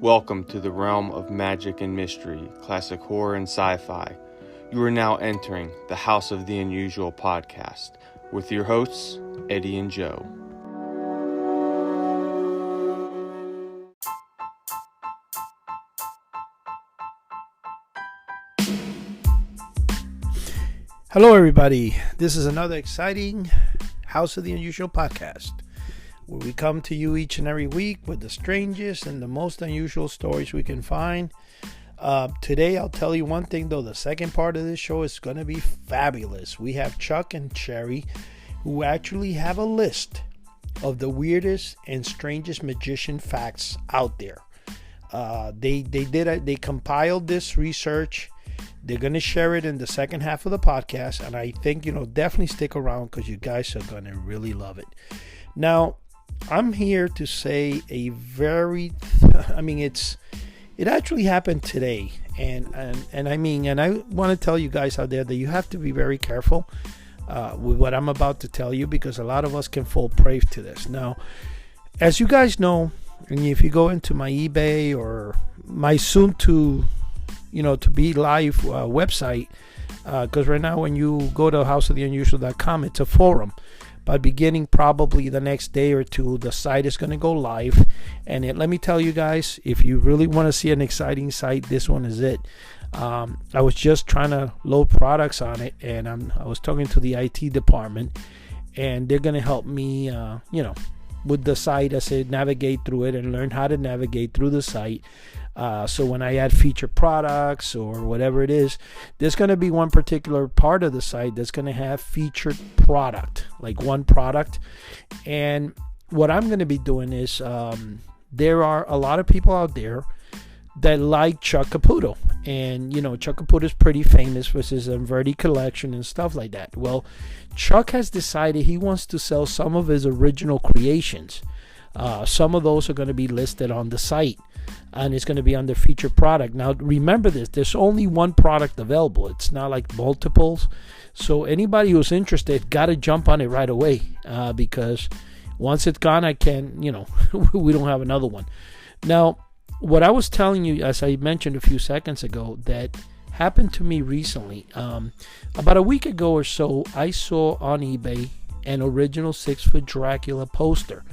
Welcome to the realm of magic and mystery, classic horror and sci-fi. You are now entering the House of the Unusual podcast with your hosts, Eddie and Joe. Hello everybody, this is another exciting House of the Unusual podcast, where we come to you each and every week with the strangest and the most unusual stories we can find. Today I'll tell you one thing though, the second part of this show is going to be fabulous. We have Chuck and Cheri, who actually have a list of the weirdest and strangest magician facts out there. They compiled this research. They're going to share it in the second half of the podcast, and I think, definitely stick around because you guys are going to really love it. Now, I'm here to say it actually happened today, and I want to tell you guys out there that you have to be very careful with what I'm about to tell you, because a lot of us can fall prey to this. Now, as you guys know, and if you go into my eBay or my soon to be live website, because right now when you go to houseoftheunusual.com, it's a forum. But beginning probably the next day or two, the site is going to go live. And let me tell you guys, if you really want to see an exciting site, this one is it. I was just trying to load products on it, and I was talking to the IT department, and they're going to help me, with the site as I navigate through it and learn how to navigate through the site. So when I add featured products or whatever it is, there's going to be one particular part of the site that's going to have featured product, like one product. And what I'm going to be doing is there are a lot of people out there that like Chuck Caputo. And, Chuck Caputo is pretty famous with his Verdi collection and stuff like that. Well, Chuck has decided he wants to sell some of his original creations. Some of those are going to be listed on the site, and it's going to be under featured product. Now, remember this, there's only one product available. It's not like multiples. So anybody who's interested got to jump on it right away, because once it's gone, I can't, we don't have another one. Now, what I was telling you, as I mentioned a few seconds ago, that happened to me recently. About a week ago or so, I saw on eBay an original 6-foot Dracula poster.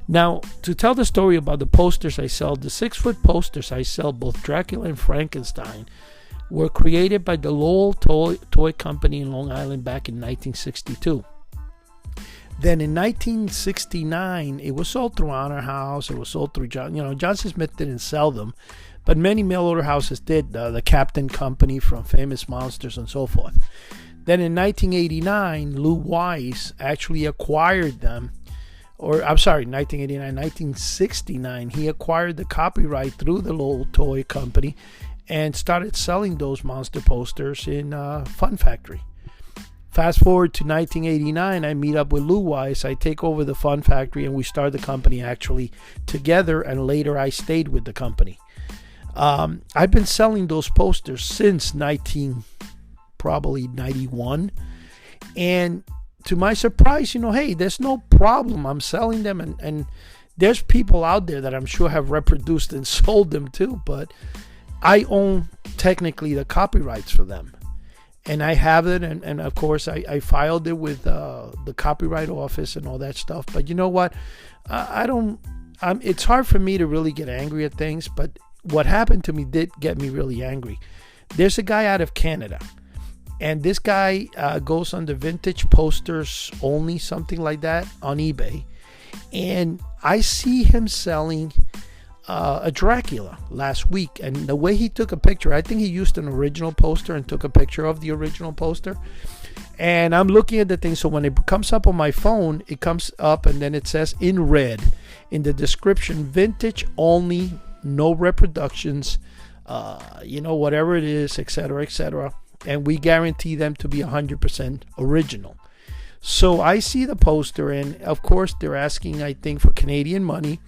Now, to tell the story about the posters I sell, the 6-foot posters I sell, both Dracula and Frankenstein, were created by the Lowell Toy Company in Long Island back in 1962. Then in 1969, it was sold through Honor House. It was sold through Johnson Smith didn't sell them, but many mail order houses did. The Captain Company from Famous Monsters and so forth. Then in 1989, Lou Weiss actually acquired them. 1969, he acquired the copyright through the Lowell Toy Company and started selling those monster posters in Fun Factory. Fast forward to 1989, I meet up with Lou Weiss. I take over the Fun Factory, and we start the company actually together, and later I stayed with the company. I've been selling those posters since 1991, and to my surprise, hey, there's no problem. I'm selling them, and there's people out there that I'm sure have reproduced and sold them too, but I own technically the copyrights for them. And I have it, and of course I filed it with the Copyright Office and all that stuff. But you know what? It's hard for me to really get angry at things, but what happened to me did get me really angry. There's a guy out of Canada. And this guy goes under vintage posters only, something like that, on eBay. And I see him selling a Dracula last week. And the way he took a picture, I think he used an original poster and took a picture of the original poster. And I'm looking at the thing. So when it comes up on my phone, it comes up and then it says in red in the description, vintage only, no reproductions, whatever it is, etc., etc. And we guarantee them to be 100% original. So I see the poster, and of course they're asking, I think, for Canadian money.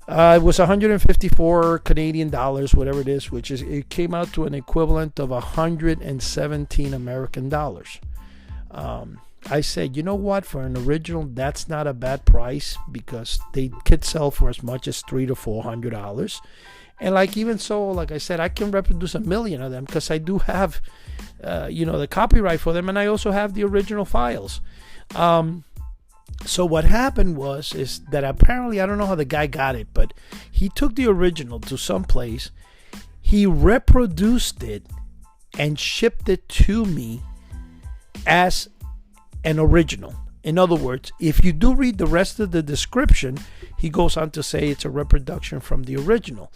It was 154 Canadian dollars, whatever it is, it came out to an equivalent of 117 American dollars. I said, you know what, for an original, that's not a bad price, because they could sell for as much as $300 to $400. And like, even so, like I said, I can reproduce 1 million of them because I do have, the copyright for them, and I also have the original files. So what happened is that apparently, I don't know how the guy got it, but he took the original to some place, he reproduced it, and shipped it to me as an original. In other words, if you do read the rest of the description, he goes on to say it's a reproduction from the original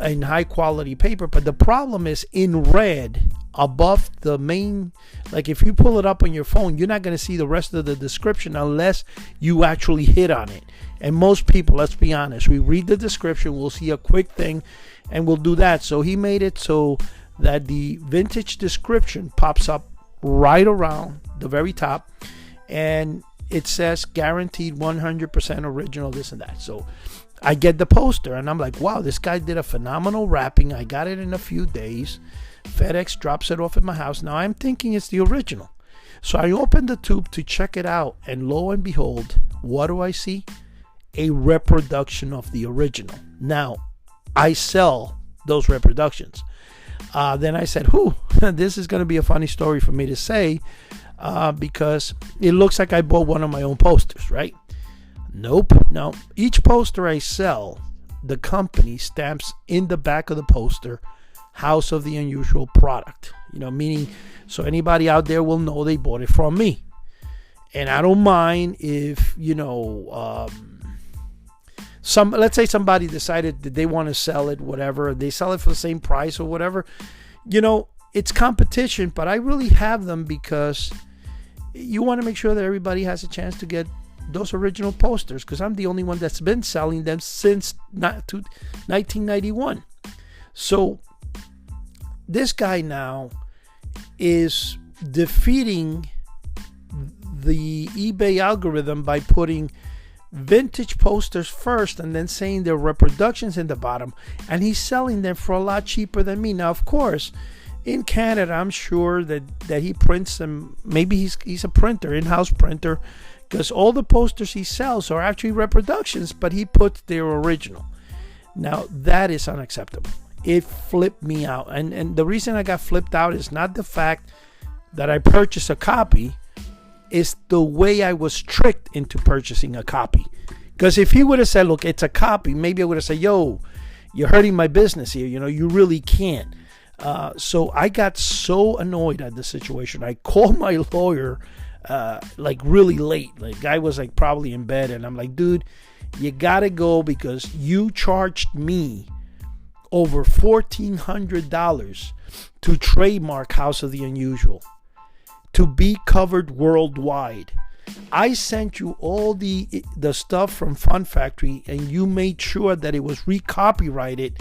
in high quality paper. But the problem is, in red above the main, like if you pull it up on your phone, you're not going to see the rest of the description unless you actually hit on it. And most people, let's be honest, we read the description, we'll see a quick thing, and we'll do that. So he made it so that the vintage description pops up right around the very top, and it says guaranteed 100% original, this and that. So I get the poster, and I'm like, wow, this guy did a phenomenal wrapping. I got it in a few days. FedEx drops it off at my house. Now I'm thinking it's the original. So I open the tube to check it out, and lo and behold, what do I see? A reproduction of the original. Now, I sell those reproductions. Then I said, this is going to be a funny story for me to say, because it looks like I bought one of my own posters, right? Nope. No. Each poster I sell, the company stamps in the back of the poster, House of the Unusual Product. Meaning, so anybody out there will know they bought it from me. And I don't mind if, let's say somebody decided that they want to sell it, whatever, they sell it for the same price or whatever. It's competition, but I really have them because you want to make sure that everybody has a chance to get those original posters, because I'm the only one that's been selling them since 1991. So this guy now is defeating the eBay algorithm by putting vintage posters first and then saying they're reproductions in the bottom, and he's selling them for a lot cheaper than me. Now, of course, in Canada, I'm sure that he prints them. Maybe he's a printer, in-house printer, because all the posters he sells are actually reproductions, but he puts their original. Now, that is unacceptable. It flipped me out. And the reason I got flipped out is not the fact that I purchased a copy, it's the way I was tricked into purchasing a copy. Because if he would have said, look, it's a copy, maybe I would have said, yo, you're hurting my business here. You really can't. So I got so annoyed at the situation. I called my lawyer really late. Like, guy was probably in bed, and I'm like, dude, you gotta go because you charged me over $1,400 to trademark House of the Unusual, to be covered worldwide. I sent you all the stuff from Fun Factory, and you made sure that it was recopyrighted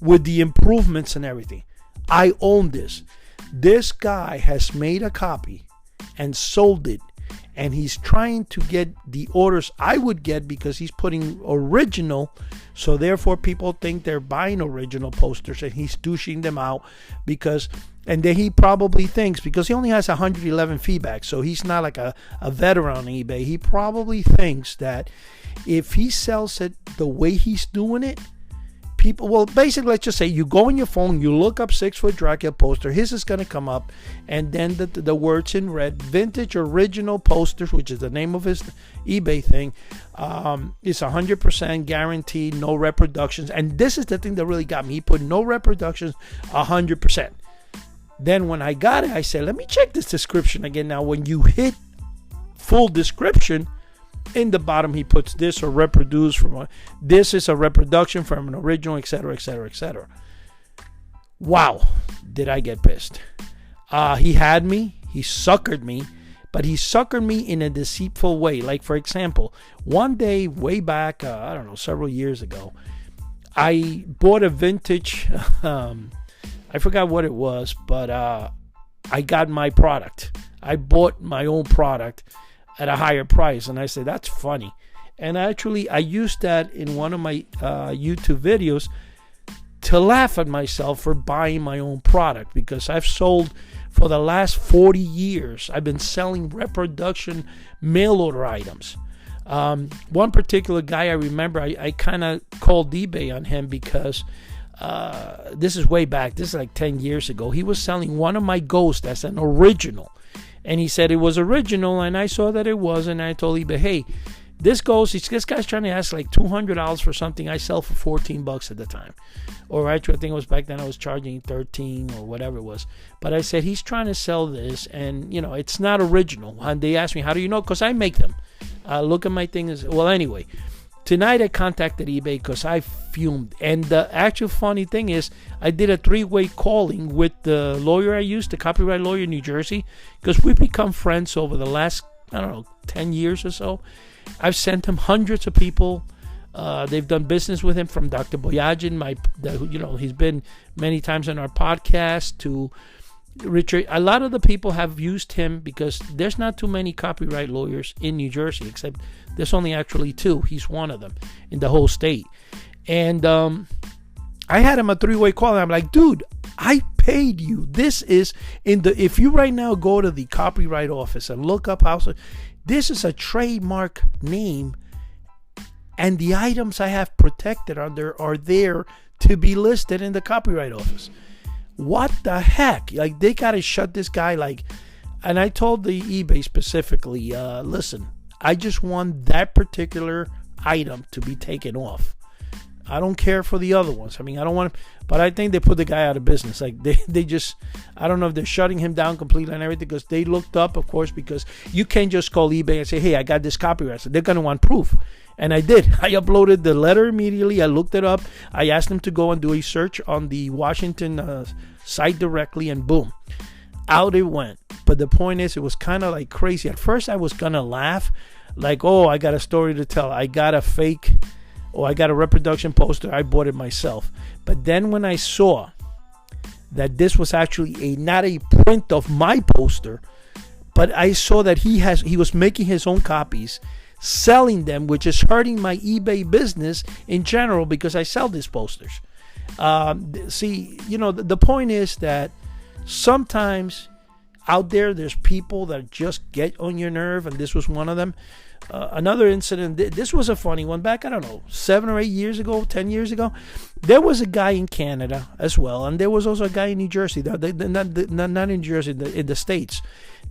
with the improvements and everything. I own this. This guy has made a copy and sold it, and he's trying to get the orders I would get because he's putting original, so therefore people think they're buying original posters, and he's douching them out and then he probably thinks, because he only has 111 feedback, so he's not like a veteran on eBay, he probably thinks that if he sells it the way he's doing it, people, well, basically, let's just say you go on your phone, you look up 6-foot Dracula poster, his is going to come up, and then the words in red, vintage original posters, which is the name of his eBay thing, is 100% guaranteed, no reproductions. And this is the thing that really got me. He put no reproductions, 100%. Then when I got it, I said, let me check this description again. Now, when you hit full description, in the bottom he puts this or reproduced from this is a reproduction from an original, etc., etc., etc. Wow, did I get pissed. He had me, he suckered me, but he suckered me in a deceitful way. Like, for example, one day way back, I don't know, several years ago, I bought a vintage I forgot what it was, but I got my product. I bought my own product at a higher price, and I said, that's funny. And actually, I used that in one of my YouTube videos to laugh at myself for buying my own product, because I've sold for the last 40 years. I've been selling reproduction mail order items. One particular guy I remember, I kind of called eBay on him because this is way back. This is like 10 years ago. He was selling one of my ghosts as an original. And he said it was original, and I saw that it was, and I told eBay, hey, this guy's trying to ask like $200 for something I sell for $14 at the time. Or actually, I think it was back then I was charging 13 or whatever it was. But I said, he's trying to sell this, and, it's not original. And they asked me, how do you know? Because I make them. Look at my thing. Well, anyway, tonight I contacted eBay because I fumed. And the actual funny thing is, I did a 3-way calling with the lawyer I used, the copyright lawyer in New Jersey, because we've become friends over the last, 10 years or so. I've sent him hundreds of people. They've done business with him, from Dr. Boyajin, he's been many times on our podcast, to Richard. A lot of the people have used him because there's not too many copyright lawyers in New Jersey, except there's only actually 2. He's one of them in the whole state. And I had him a 3-way call, and I'm like, dude, I paid you. This is if you right now go to the copyright office and look up House, this is a trademark name, and the items I have protected are there to be listed in the copyright office. What the heck? Like, they gotta shut this guy. And I told the eBay specifically, listen, I just want that particular item to be taken off. I don't care for the other ones. I don't want to, but I think they put the guy out of business. Like, they just, I don't know if they're shutting him down completely and everything, because they looked up, of course, because you can't just call eBay and say, hey, I got this copyright. So they're going to want proof. And I did. I uploaded the letter immediately. I looked it up. I asked them to go and do a search on the Washington site directly, and boom, out it went. But the point is, it was kind of like crazy. At first, I was going to laugh, like, oh, I got a story to tell. I got a reproduction poster. I bought it myself. But then when I saw that this was actually not a print of my poster, but I saw that he was making his own copies, selling them, which is hurting my eBay business in general, because I sell these posters. The point is that sometimes out there's people that just get on your nerve, and this was one of them. Another incident, this was a funny one. Back, 7 or 8 years ago, 10 years ago, there was a guy in Canada as well, and there was also a guy in New Jersey. Not in New Jersey, in the States.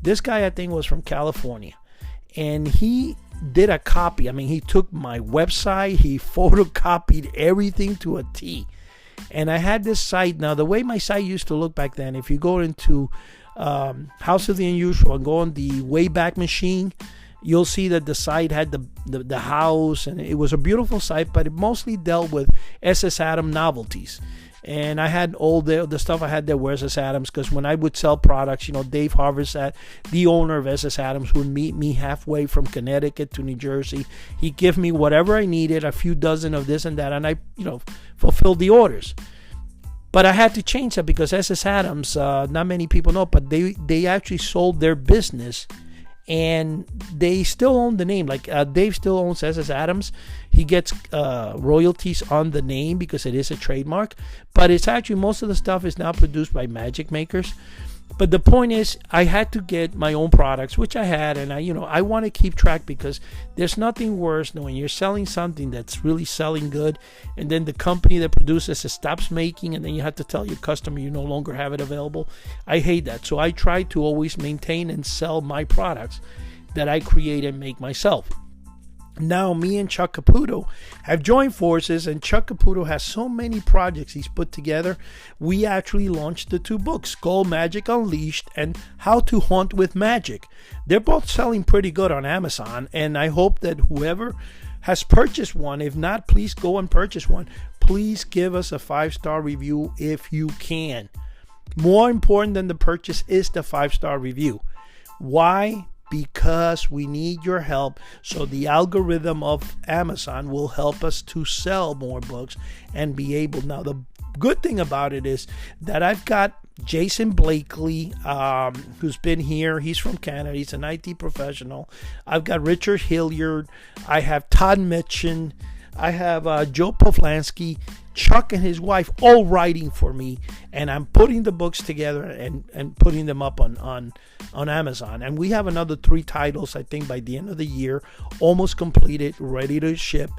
This guy, I think, was from California, and he did a copy. He took my website, he photocopied everything to a T. And I had this site. Now, the way my site used to look back then, if you go into House of the Unusual and go on the Wayback Machine, you'll see that the site had the house, and it was a beautiful site, but it mostly dealt with S.S. Adams novelties. And I had all the stuff I had there were S.S. Adams, because when I would sell products, Dave Harvest, the owner of S.S. Adams, would meet me halfway from Connecticut to New Jersey. He'd give me whatever I needed, a few dozen of this and that, and I, fulfilled the orders. But I had to change that because S.S. Adams, not many people know, but they actually sold their business, and they still own the name. Like, Dave still owns S.S. Adams. He gets royalties on the name because it is a trademark. But it's actually, most of the stuff is now produced by Magic Makers. But the point is, I had to get my own products, which I had, and I want to keep track, because there's nothing worse than when you're selling something that's really selling good, and then the company that produces it stops making, and then you have to tell your customer you no longer have it available. I hate that. So I try to always maintain and sell my products that I create and make myself. Now, me and Chuck Caputo have joined forces, and Chuck Caputo has so many projects he's put together. We actually launched the 2 books, Gold Magic Unleashed and How to Haunt with Magic. They're both selling pretty good on Amazon, and I hope that whoever has purchased one, if not, please go and purchase one. Please give us a 5-star review if you can. More important than the purchase is the 5-star review. Why? Because we need your help, so the algorithm of Amazon will help us to sell more books and be able. Now, the good thing about it is that I've got Jason Blakely, who's been here. He's from Canada. He's an IT professional. I've got Richard Hilliard. I have Todd Mitchin. I have Joe Poflansky, Chuck and his wife, all writing for me, and I'm putting the books together and putting them up on Amazon. And we have another 3 titles, I think, by the end of the year, almost completed, ready to ship.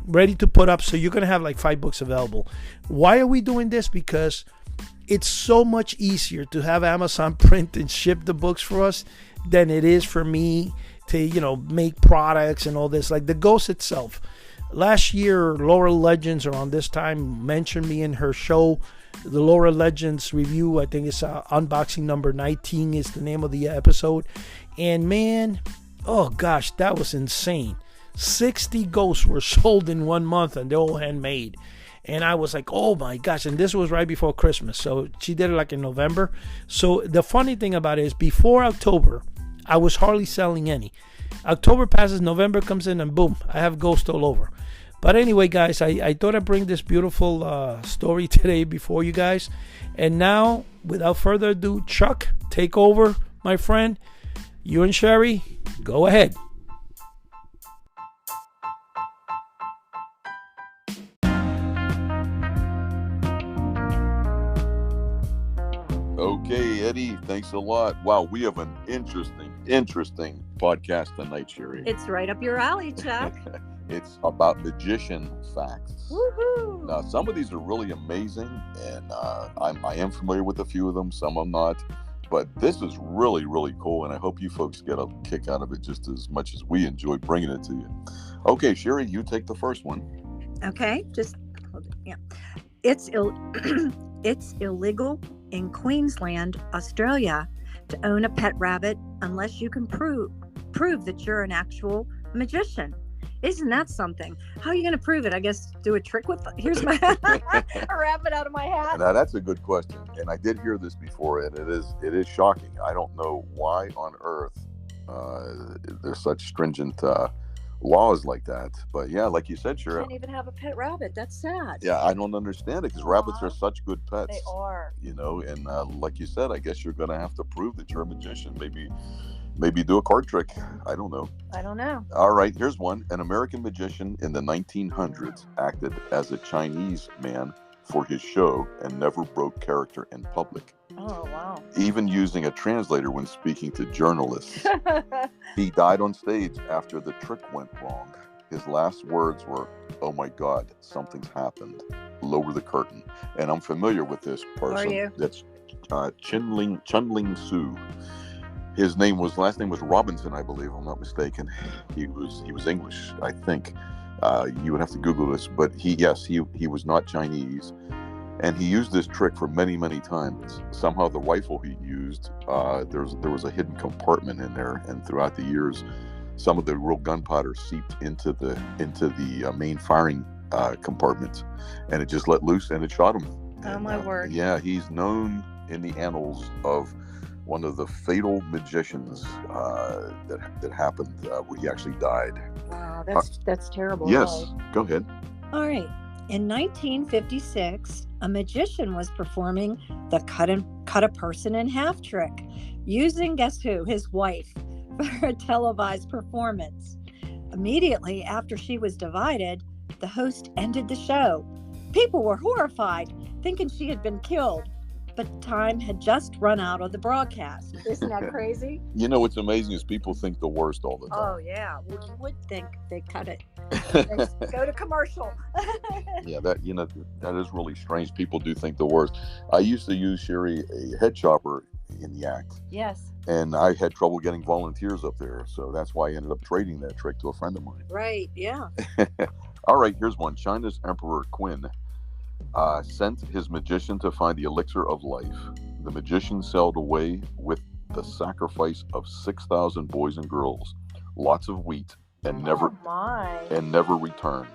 ready to put up. So you're going to have like 5 books available. Why are we doing this? Because it's so much easier to have Amazon print and ship the books for us than it is for me to, make products and all this. Like the Ghost itself. Last year, Laura Legends around this time mentioned me in her show. The Laura Legends review, I think it's unboxing number 19 is the name of the episode. And man, oh gosh, that was insane. 60 ghosts were sold in 1 month and they're all handmade. And I was like, oh my gosh. And this was right before Christmas. So she did it like in November. So the funny thing about it is before October, I was hardly selling any. October passes, November comes in, and boom, I have ghosts all over. But anyway, guys, I thought I'd bring this beautiful story today before you guys. And now, without further ado, Chuck, take over, my friend. You and Cheri, go ahead. Okay, Eddie, thanks a lot. Wow, we have an interesting podcast tonight, Cheri. It's right up your alley, Chuck. It's about magician facts. Woohoo! Now, some of these are really amazing, and I am familiar with a few of them. Some I'm not, but this is really, really cool, and I hope you folks get a kick out of it just as much as we enjoy bringing it to you. Okay, Cheri, you take the first one. Okay, just hold it. Yeah, it's illegal in Queensland, Australia, to own a pet rabbit unless you can prove that you're an actual magician. Isn't that something? How are you going to prove it? I guess do a trick with, here's my a rabbit out of my hat. Now that's a good question, and I did hear this before, and it is shocking. I don't know why on earth there's such stringent laws like that, but yeah, like you said, sure. Can't even have a pet rabbit. That's sad. Yeah, I don't understand it because rabbits are such good pets. They are. And like you said, I guess you're going to have to prove that you're a magician. Maybe do a card trick. I don't know. All right, here's one. An American magician in the 1900s acted as a Chinese man for his show and never broke character in public. Oh, wow. Even using a translator when speaking to journalists. He died on stage after the trick went wrong. His last words were, "Oh my God, something's happened. Lower the curtain." And I'm familiar with this person. Are you? That's Chunling Su. His last name was Robinson, I believe, if I'm not mistaken. He was English, I think. You would have to Google this, but he was not Chinese. And he used this trick for many, many times. Somehow the rifle he used, there was a hidden compartment in there, and throughout the years, some of the real gunpowder seeped into the main firing compartment, and it just let loose and it shot him. Oh, my word. Yeah, he's known in the annals of one of the fatal magicians that happened where he actually died. Wow, that's terrible. Yes, really. Go ahead. All right. In 1956, a magician was performing the cut a person in half trick, using, guess who? His wife, for a televised performance. Immediately after she was divided, the host ended the show. People were horrified, thinking she had been killed, but time had just run out of the broadcast. Isn't that crazy? What's amazing is people think the worst all the time. Oh, yeah. Well, you would think they cut it. Go to commercial. Yeah, that is really strange. People do think the worst. I used to use, Cheri, a head chopper in the act. Yes. And I had trouble getting volunteers up there. So that's why I ended up trading that trick to a friend of mine. Right, yeah. All right, here's one. China's Emperor Qin sent his magician to find the elixir of life. The magician sailed away with the sacrifice of 6,000 boys and girls, lots of wheat, and never returned.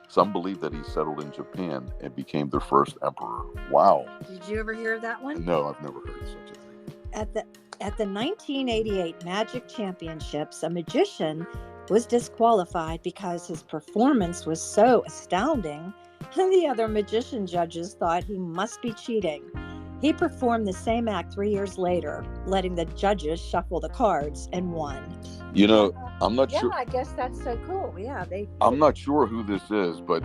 Some believe that he settled in Japan and became their first emperor. Wow. Did you ever hear of that one? No, I've never heard of such a thing. At the 1988 Magic Championships, a magician was disqualified because his performance was so astounding, and the other magician judges thought he must be cheating. He performed the same act 3 years later, letting the judges shuffle the cards, and won. I'm not sure. Yeah, I guess that's so cool. Yeah, I'm not sure who this is, but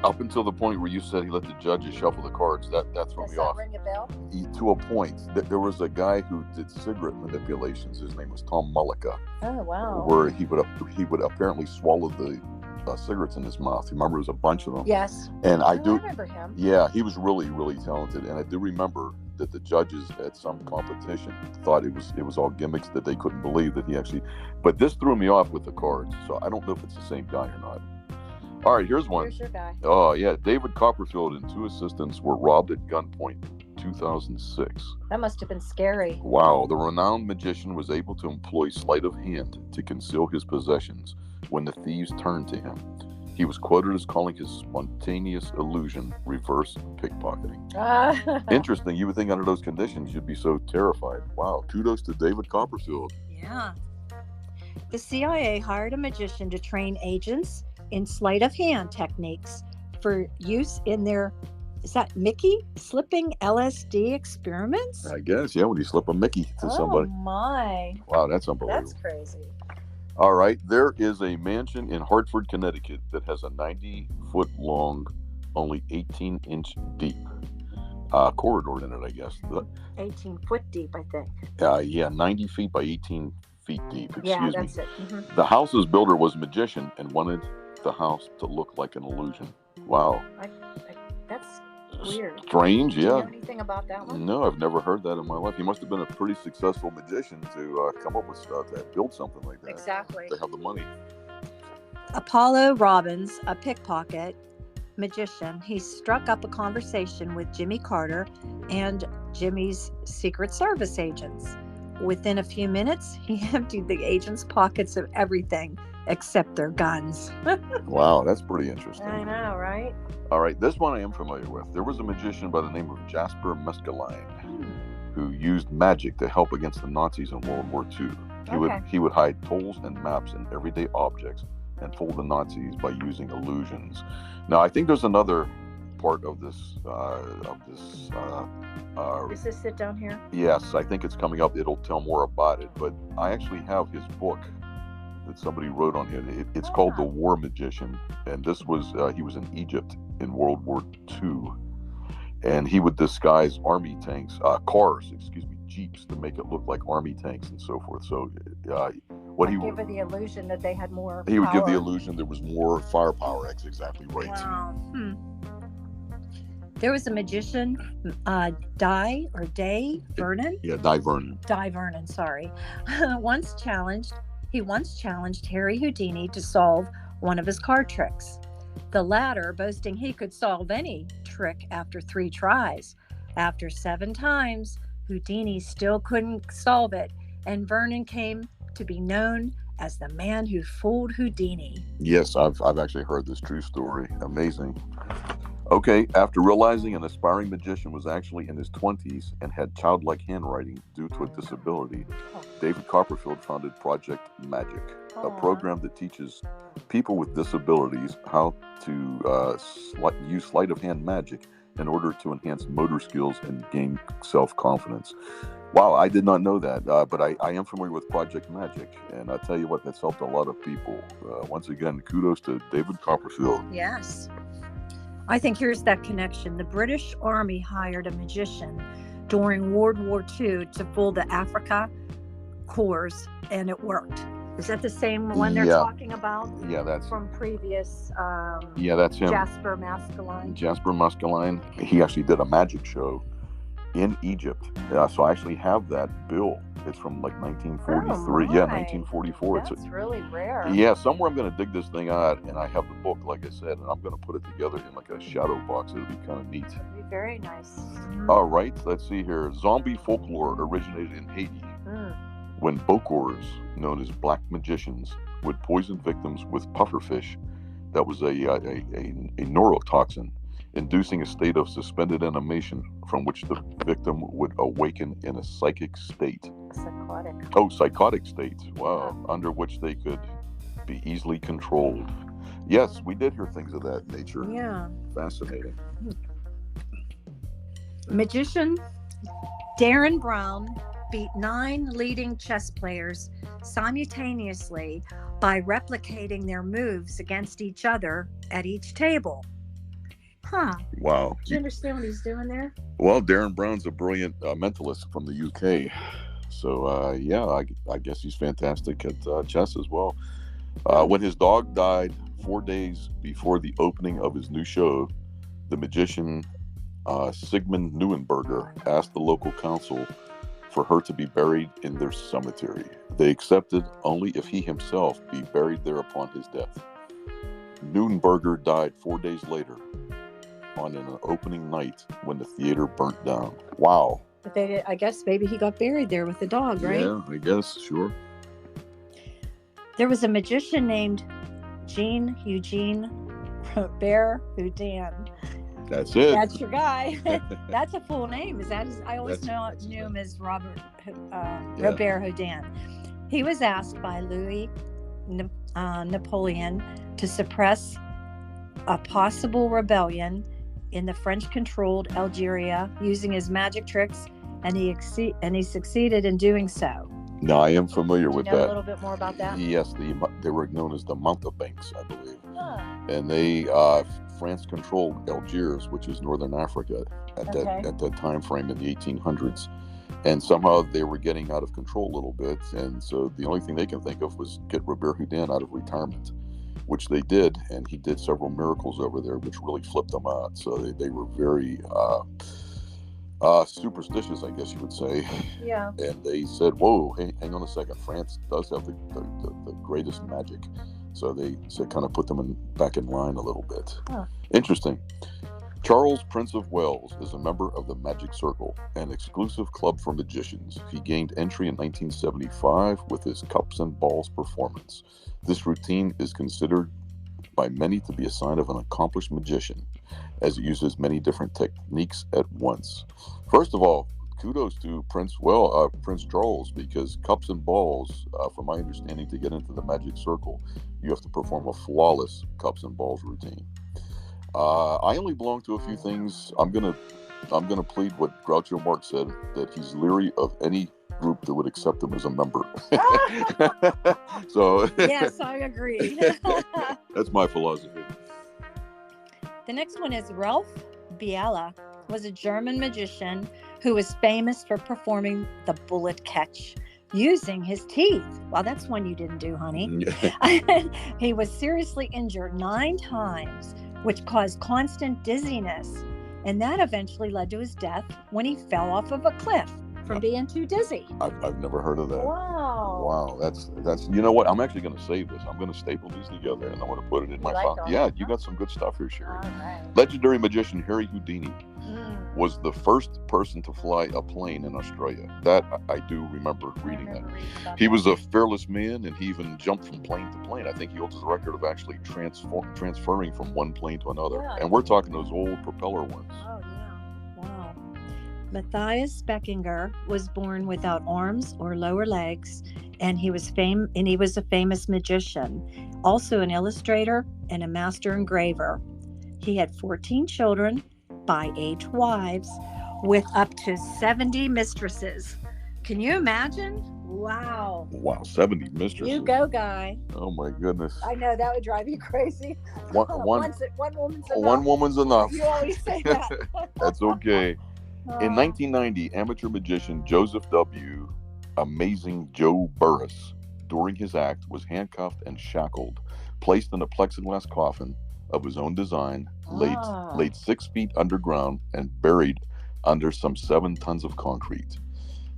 up until the point where you said he let the judges shuffle the cards, that threw me off. Ring a bell? To a point. There was a guy who did cigarette manipulations. His name was Tom Mullica. Oh, wow. Where he would apparently swallow cigarettes in his mouth. Remember, it was a bunch of them. Yes. And I remember him. Yeah, he was really, really talented. And I do remember that the judges at some competition thought it was all gimmicks, that they couldn't believe that he actually. But this threw me off with the cards, so I don't know if it's the same guy or not. All right, here's one. Here's your guy. Oh yeah, David Copperfield and 2 assistants were robbed at gunpoint in 2006. That must have been scary. Wow, the renowned magician was able to employ sleight of hand to conceal his possessions when the thieves turned to him. He was quoted as calling his spontaneous illusion reverse pickpocketing. Interesting. You would think under those conditions you'd be so terrified. Wow, kudos to David Copperfield. Yeah. The CIA hired a magician to train agents in sleight of hand techniques for use in their, is that Mickey slipping LSD experiments? I guess, yeah, when you slip a Mickey to somebody. Oh my. Wow, that's unbelievable. That's crazy. All right, there is a mansion in Hartford, Connecticut that has a 90-foot long, only 18-inch deep corridor in it, I guess. 18 foot deep, I think. Yeah, 90 feet by 18 feet deep. Excuse me. That's it. Mm-hmm. The house's builder was a magician and wanted the house to look like an illusion. Wow. That's weird. Strange, Do you yeah. know anything about that one? No, I've never heard that in my life. He must have been a pretty successful magician to come up with stuff, to build something like that. Exactly. They have the money. Apollo Robbins, a pickpocket magician, he struck up a conversation with Jimmy Carter and Jimmy's Secret Service agents. Within a few minutes, he emptied the agents' pockets of everything except their guns. Wow, that's pretty interesting. I know, right? All right, this one I am familiar with. There was a magician by the name of Jasper Mescaline who used magic to help against the Nazis in World War II. He would hide tolls and maps in everyday objects and fool the Nazis by using illusions. Now, I think there's another part of this. Is this it down here? Yes, I think it's coming up. It'll tell more about it. But I actually have his book that somebody wrote on it. It's called The War Magician, and this was he was in Egypt in World War II, and he would disguise army tanks, jeeps, to make it look like army tanks and so forth. So give it the illusion that they had more he would give the illusion there was more firepower. That's exactly right. Wow. There was a magician, Dai Vernon. Yeah, Dai Vernon. Dai Vernon, sorry. He once challenged Harry Houdini to solve one of his card tricks. The latter boasting he could solve any trick after 3 tries. After 7 times, Houdini still couldn't solve it, and Vernon came to be known as the man who fooled Houdini. Yes, I've actually heard this true story. Amazing. Okay, after realizing an aspiring magician was actually in his 20s and had childlike handwriting due to a disability, David Copperfield founded Project Magic, a program that teaches people with disabilities how to use sleight of hand magic in order to enhance motor skills and gain self-confidence. Wow, I did not know that, but I am familiar with Project Magic, and I tell you what, that's helped a lot of people. Once again, kudos to David Copperfield. Yes. I think here's that connection. The British Army hired a magician during World War II to fool the Afrika Korps, and it worked. Is that the same one they're talking about? Yeah, that's from previous. That's him. Jasper Mescaline. Jasper Mescaline. He actually did a magic show in Egypt. So I actually have that bill. It's from like 1943. 1944. That's really rare. Yeah, somewhere I'm going to dig this thing out, and I have the book, like I said, and I'm going to put it together in like a shadow box. It'll be kind of neat. It'll be very nice. All right, let's see here. Zombie folklore originated in Haiti when bokors, known as black magicians, would poison victims with pufferfish. That was a neurotoxin, inducing a state of suspended animation from which the victim would awaken in a psychic state. Psychotic state. Wow. Under which they could be easily controlled. Yes, we did hear things of that nature. Yeah. Fascinating. Magician Darren Brown beat 9 leading chess players simultaneously by replicating their moves against each other at each table. Wow. Do you understand what he's doing there? Well, Darren Brown's a brilliant mentalist from the UK. So, I guess he's fantastic at chess as well. When his dog died 4 days before the opening of his new show, the magician Sigmund Neuenberger asked the local council for her to be buried in their cemetery. They accepted only if he himself be buried there upon his death. Neuenberger died 4 days later on an opening night when the theater burnt down. Wow. But I guess maybe he got buried there with the dog, right? Yeah, I guess, sure. There was a magician named Eugene Robert Houdin. That's it. That's your guy. That's a full name. I always knew him as Robert Houdin. He was asked by Louis Napoleon to suppress a possible rebellion in the French-controlled Algeria using his magic tricks, and he succeeded in doing so. Now, I am familiar with that. A little bit more about that? Yes, they were known as the Mountebanks, I believe. And France controlled Algiers, which is northern Africa at that time frame in the 1800s. And somehow they were getting out of control a little bit. And so the only thing they can think of was get Robert Houdin out of retirement, which they did. And he did several miracles over there, which really flipped them out. So they were very superstitious, I guess you would say. Yeah. And they said, whoa, hang on a second. France does have the greatest magic. So they kind of put them back in line a little bit. Huh. Interesting. Charles, Prince of Wales, is a member of the Magic Circle, an exclusive club for magicians. He gained entry in 1975 with his Cups and Balls performance. This routine is considered by many to be a sign of an accomplished magician, as it uses many different techniques at once. First of all, kudos to Prince Charles, because Cups and Balls, from my understanding, to get into the Magic Circle, you have to perform a flawless Cups and Balls routine. I only belong to a few things. I'm gonna plead what Groucho Marx said, that he's leery of any group that would accept him as a member. So yes, I agree. That's my philosophy. The next one is Ralph Biela, was a German magician who was famous for performing the bullet catch using his teeth. Well, that's one you didn't do, honey. He was seriously injured 9 times, which caused constant dizziness, and that eventually led to his death when he fell off of a cliff from being too dizzy. I've never heard of that. Wow. That's you know what? I'm actually going to save this. I'm going to staple these together, and I'm going to put it in my file. Yeah, you got some good stuff here, Cheri. All right. Legendary magician Harry Houdini was the first person to fly a plane in Australia. That I do remember reading that. He was a fearless man, and he even jumped from plane to plane. I think he holds the record of actually transferring from one plane to another. Yeah. And we're talking those old propeller ones. Oh, yeah. Wow. Matthias Beckinger was born without arms or lower legs, and he was a famous magician, also an illustrator and a master engraver. He had 14 children by 8 wives with up to 70 mistresses. Can you imagine? Wow. Wow, 70 mistresses. You go, guy. Oh my goodness. I know that would drive you crazy. One woman's enough. One woman's enough. You always say that. That's okay. In 1990, amateur magician Joseph W. Amazing Joe Burris, during his act, was handcuffed and shackled, placed in a plexiglass coffin of his own design, laid 6 feet underground, and buried under some 7 tons of concrete.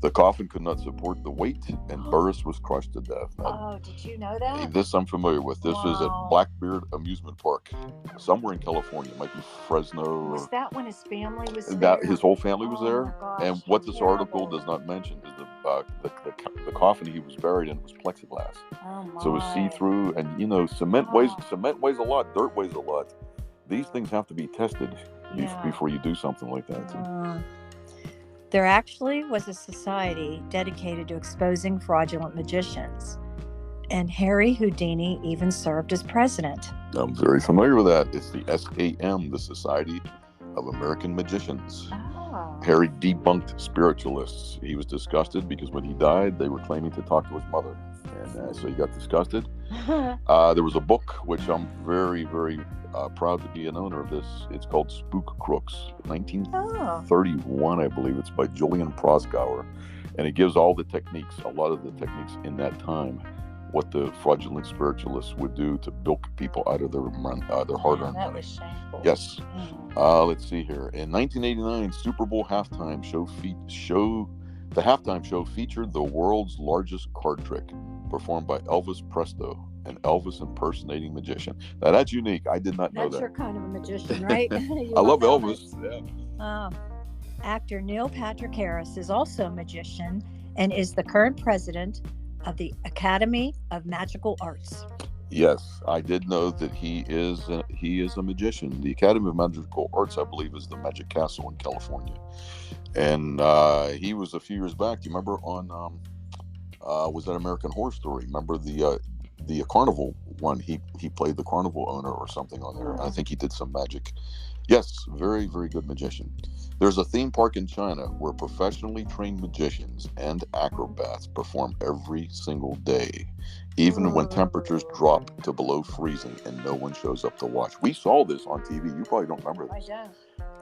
The coffin could not support the weight, and Burris was crushed to death. Now, did you know that? This I'm familiar with. This was at Blackbeard Amusement Park, somewhere in California. It might be Fresno. Was that when his family was there? His whole family was there. Gosh, and what this article does not mention is the coffin he was buried in was plexiglass. Oh my. So it was see-through, and cement weighs a lot, dirt weighs a lot. These things have to be tested before you do something like that. There actually was a society dedicated to exposing fraudulent magicians, and Harry Houdini even served as president. I'm very familiar with that. It's the SAM, the Society of American Magicians. Oh. Harry debunked spiritualists. He was disgusted because when he died, they were claiming to talk to his mother, and so he got disgusted. There was a book, which I'm very, very proud to be an owner of this. It's called Spook Crooks, 1931, I believe. It's by Julian Proskauer, and it gives all the techniques, a lot of the techniques in that time. what the fraudulent spiritualists would do to bilk people out of their hard-earned That money. was shameful. Yes. Let's see here. In 1989, Super Bowl halftime the halftime show featured the world's largest card trick, performed by Elvis Presto, an Elvis impersonating magician. Now that's unique. I did not know That's that. your kind of a magician, right? You I love Elvis. Yeah. Actor Neil Patrick Harris is also a magician and is the current president of the Academy of Magical Arts. Yes, I did know that he is a magician. The Academy of Magical Arts, I believe, is the Magic Castle in California, and he was a few years back. Do you remember on was that American Horror Story? Remember the carnival one? He played the carnival owner or something on there. I think he did some magic. Yes, very, very good magician. There's a theme park in China where professionally trained magicians and acrobats perform every single day, even when temperatures drop to below freezing and no one shows up to watch. We saw this on TV. You probably don't remember this.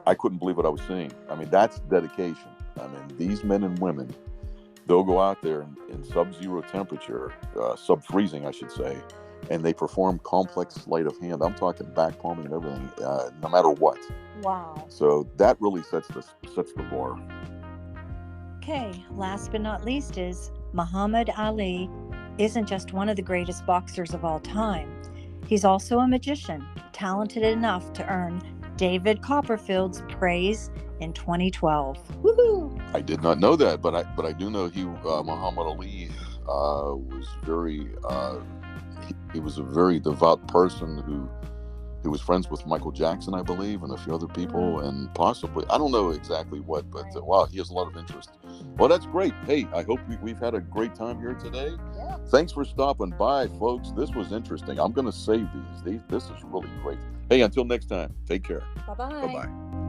I couldn't believe what I was seeing. I mean, that's dedication. I mean, these men and women, they'll go out there in sub-zero temperature, sub-freezing, I should say, and they perform complex sleight of hand. I'm talking back palming and everything, no matter what. Wow. So that really sets the bar. Okay, last but not least is Muhammad Ali isn't just one of the greatest boxers of all time. He's also a magician, talented enough to earn David Copperfield's praise in 2012. Woohoo! I did not know that, but I do know Muhammad Ali was very he was a very devout person who was friends with Michael Jackson, I believe, and a few other people, and possibly, I don't know exactly what, but wow, he has a lot of interest. Well, that's great. Hey, I hope we've had a great time here today. Yeah. Thanks for stopping by, folks. This was interesting. I'm going to save these. This is really great. Hey, until next time, take care. Bye-bye. Bye-bye.